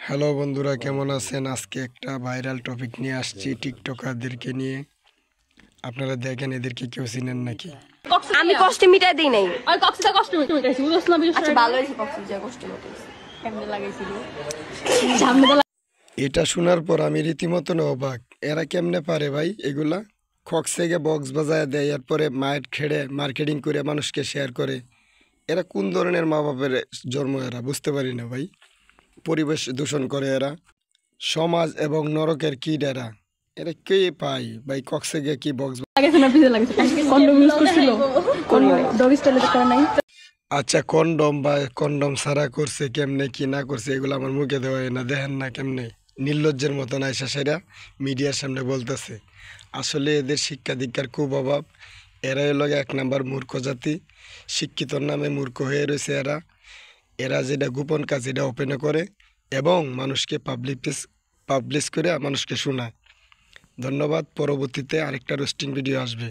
Hello বন্ধুরা, কেমন আছেন? আজকে একটা ভাইরাল টপিক নিয়ে আসছি টিকটকারদেরকে নিয়ে। আপনারা দেখেন, এদেরকে কেউ চিনেন নাকি? আমি কষ্ট মিটাই দেই নাই। ওই কক্সিটা কষ্ট মিটাইছি বুঝছ না বিষয়। আচ্ছা ভালো হইছে কষ্ট যা কষ্ট মিটাইছি। কেমনে লাগাইছিল ঝামেলা। এটা শোনার পর আমি রীতিমতো অবাক। এরা কেমনে পারে ভাই এগুলা? খকসেগে বক্স বাজায় দেয়, এরপরে মায়ের খেড়ে মার্কেটিং করে মানুষকে শেয়ার করে। এরা কোন ধরনের মা বাপের জন্ম? এরা বুঝতে পারি না ভাই। পরিবেশ দূষণ করে এরা, সমাজ এবং নরকের কিড এরা। এরা কে পায় ভাই? কক্সেগে কি বক্স? লাগাইছে না পিছে লাগাইছে কন্ডম ইউজ করছিল কোন ডগ স্টাইলে করে নাই। আচ্ছা, কন্ডম বা কন্ডম ছাড়া করছে কেমনে, কি না করছে, এগুলো আমার মুখে দেওয়া হয় না। দেখেন না কেমনে নির্লজ্জের মতন আইসা সেরা মিডিয়ার সামনে বলতেছে। আসলে এদের শিক্ষা দীক্ষার খুব অভাব। এরা হলো এক নাম্বার মূর্খ জাতি। শিক্ষিতর নামে মূর্খ হয়ে রয়েছে এরা। এরা যেটা গোপন কাজ এটা ওপেনে করে এবং মানুষকে পাবলিশ করে মানুষকে শোনায়। ধন্যবাদ। পরবর্তীতে আরেকটা রোস্টিং ভিডিও আসবে।